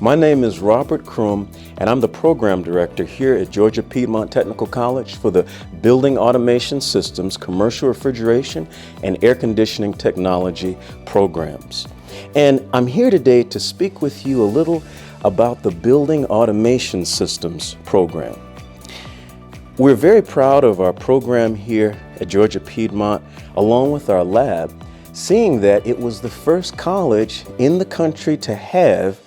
My name is Robert Croom, and I'm the Program Director here at Georgia Piedmont Technical College for the Building Automation Systems, Commercial Refrigeration, and Air Conditioning Technology programs. And I'm here today to speak with you a little about the Building Automation Systems program. We're very proud of our program here at Georgia Piedmont, along with our lab, seeing that it was the first college in the country to have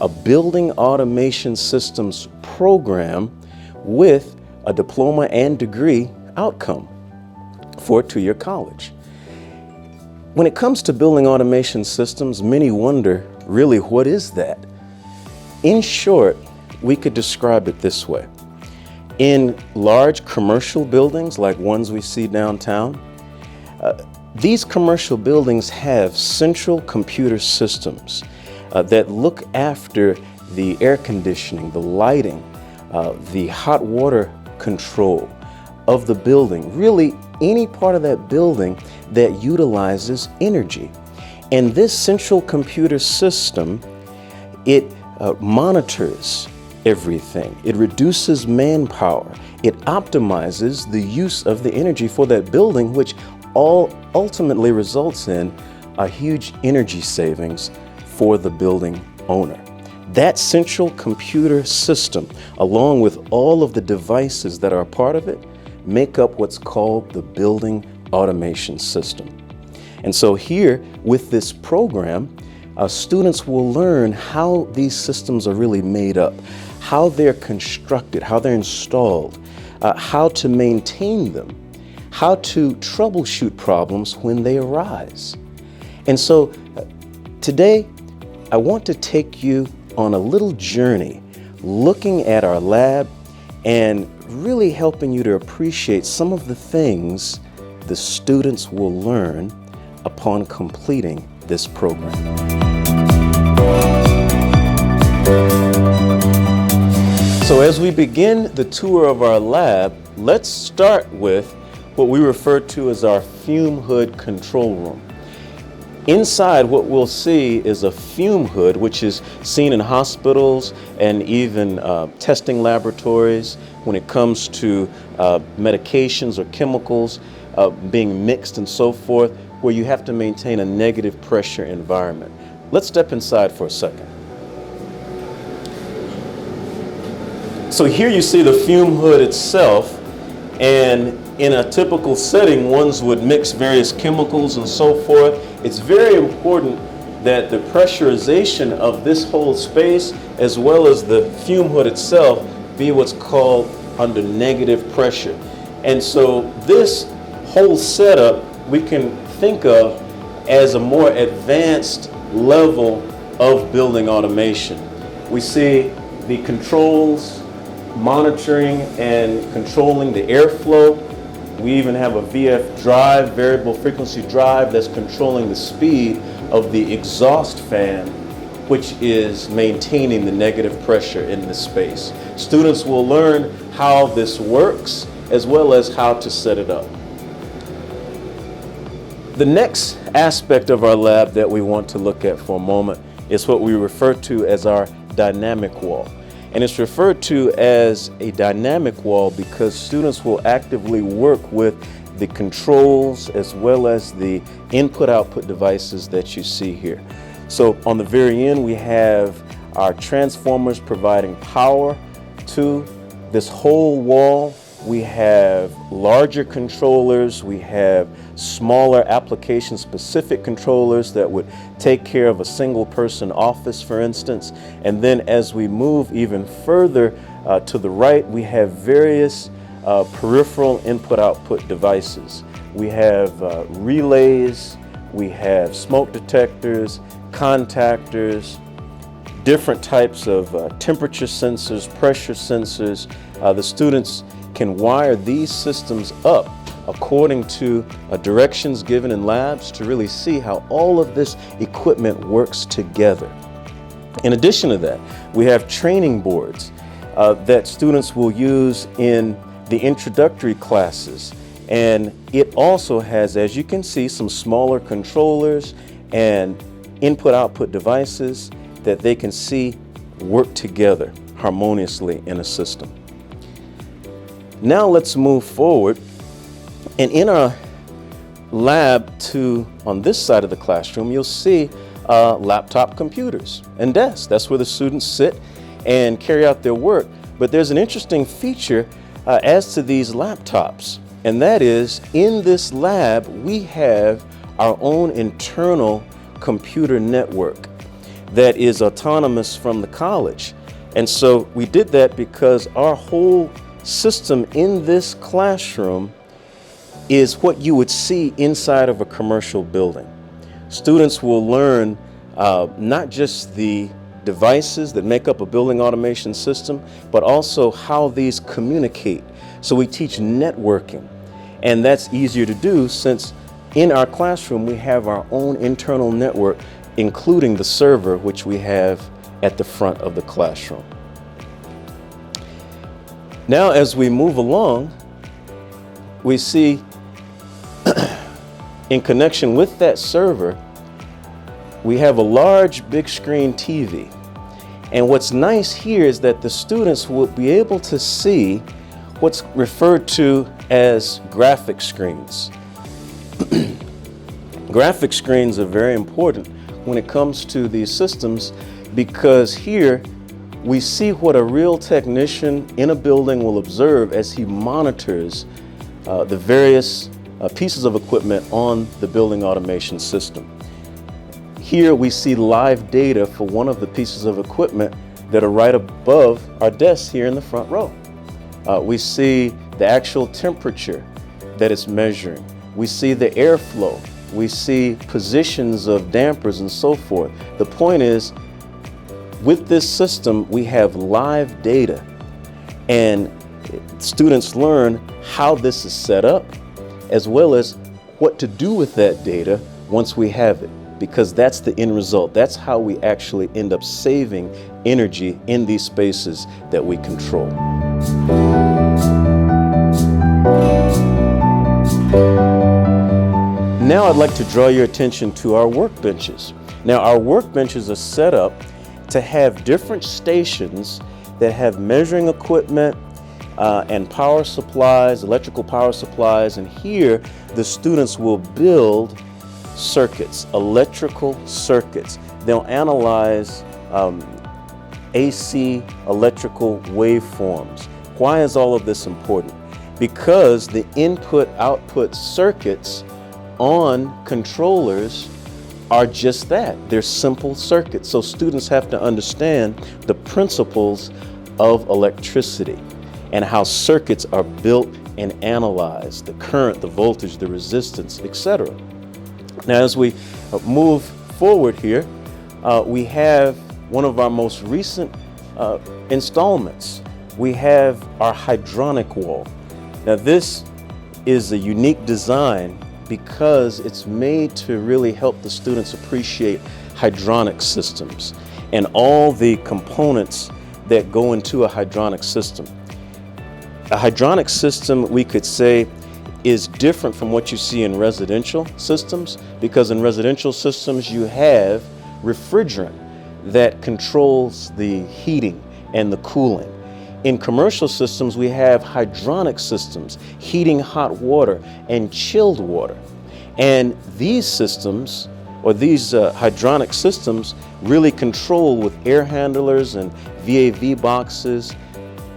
a building automation systems program with a diploma and degree outcome for a two-year college. When it comes to building automation systems, many wonder, really, what is that? In short, we could describe it this way. In large commercial buildings like ones we see downtown, these commercial buildings have central computer systems that look after the air conditioning, the lighting, the hot water control of the building, really any part of that building that utilizes energy. And this central computer system, it monitors everything. It reduces manpower. It optimizes the use of the energy for that building, which all ultimately results in a huge energy savings for the building owner. That central computer system, along with all of the devices that are a part of it, make up what's called the building automation system. And so here with this program, students will learn how these systems are really made up, how they're constructed, how they're installed, how to maintain them, how to troubleshoot problems when they arise. And so today, I want to take you on a little journey looking at our lab and really helping you to appreciate some of the things the students will learn upon completing this program. So as we begin the tour of our lab, let's start with what we refer to as our fume hood control room. Inside, what we'll see is a fume hood, which is seen in hospitals and even testing laboratories when it comes to medications or chemicals being mixed and so forth, where you have to maintain a negative pressure environment. Let's step inside for a second. So here you see the fume hood itself, and in a typical setting, ones would mix various chemicals and so forth. It's very important that the pressurization of this whole space, as well as the fume hood itself, be what's called under negative pressure. And so this whole setup we can think of as a more advanced level of building automation. We see the controls monitoring and controlling the airflow. We even have a VF drive, variable frequency drive, that's controlling the speed of the exhaust fan, which is maintaining the negative pressure in the space. Students will learn how this works as well as how to set it up. The next aspect of our lab that we want to look at for a moment is what we refer to as our dynamic wall. And it's referred to as a dynamic wall because students will actively work with the controls as well as the input-output devices that you see here. So on the very end, we have our transformers providing power to this whole wall. We have larger controllers, we have smaller application-specific controllers that would take care of a single-person office, for instance. And then as we move even further to the right, we have various peripheral input-output devices. We have relays, we have smoke detectors, contactors, different types of temperature sensors, pressure sensors. The students can wire these systems up according to directions given in labs to really see how all of this equipment works together. In addition to that, we have training boards that students will use in the introductory classes. And it also has, as you can see, some smaller controllers and input-output devices that they can see work together harmoniously in a system. Now let's move forward, and in our lab on this side of the classroom, you'll see laptop computers and desks. That's where the students sit and carry out their work. But there's an interesting feature as to these laptops, and that is, in this lab we have our own internal computer network that is autonomous from the college. And so we did that because our whole system in this classroom is what you would see inside of a commercial building. Students will learn not just the devices that make up a building automation system, but also how these communicate. So we teach networking, and that's easier to do since in our classroom we have our own internal network, including the server which we have at the front of the classroom. Now as we move along, we see in connection with that server, we have a large big screen TV. And what's nice here is that the students will be able to see what's referred to as graphic screens. Graphic screens are very important when it comes to these systems because here we see what a real technician in a building will observe as he monitors the various pieces of equipment on the building automation system. Here we see live data for one of the pieces of equipment that are right above our desks here in the front row. We see the actual temperature that it's measuring. We see the airflow. We see positions of dampers and so forth. The point is, with this system, we have live data, and students learn how this is set up, as well as what to do with that data once we have it, because that's the end result. That's how we actually end up saving energy in these spaces that we control. Now I'd like to draw your attention to our workbenches. Now our workbenches are set up to have different stations that have measuring equipment and power supplies, electrical power supplies, and here the students will build circuits, electrical circuits. They'll analyze AC electrical waveforms. Why is all of this important? Because the input-output circuits on controllers are just that. They're simple circuits. So students have to understand the principles of electricity and how circuits are built and analyzed, the current, the voltage, the resistance, etc. Now as we move forward here, we have one of our most recent installments. We have our hydronic wall. Now this is a unique design because it's made to really help the students appreciate hydronic systems and all the components that go into a hydronic system. A hydronic system, we could say, is different from what you see in residential systems, because in residential systems you have refrigerant that controls the heating and the cooling. In commercial systems, we have hydronic systems, heating hot water and chilled water. And these systems, or these hydronic systems, really control with air handlers and VAV boxes,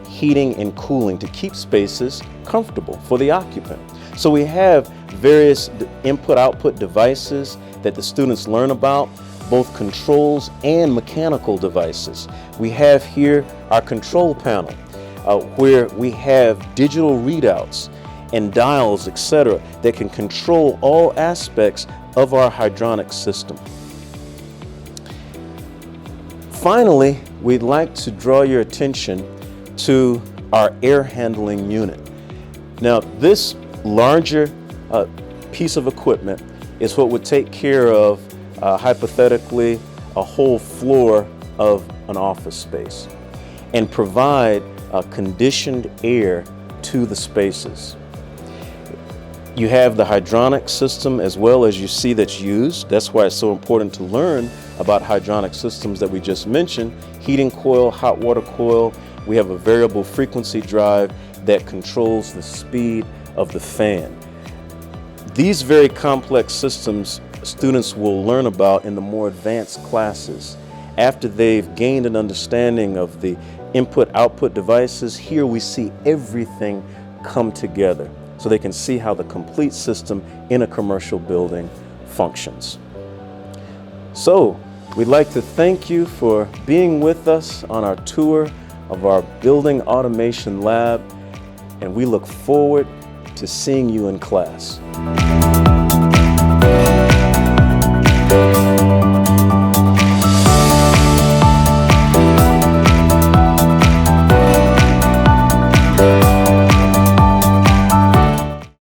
heating and cooling to keep spaces comfortable for the occupant. So we have various input-output devices that the students learn about, both controls and mechanical devices. We have here our control panel, where we have digital readouts and dials, etc., that can control all aspects of our hydronic system. Finally, we'd like to draw your attention to our air handling unit. Now, this larger piece of equipment is what would take care of hypothetically a whole floor of an office space and provide conditioned air to the spaces. You have the hydronic system as well as you see that's used. That's why it's so important to learn about hydronic systems that we just mentioned. Heating coil, hot water coil. We have a variable frequency drive that controls the speed of the fan. These very complex systems students will learn about in the more advanced classes. After they've gained an understanding of the input-output devices, here we see everything come together so they can see how the complete system in a commercial building functions. So, we'd like to thank you for being with us on our tour of our building automation lab, and we look forward to seeing you in class.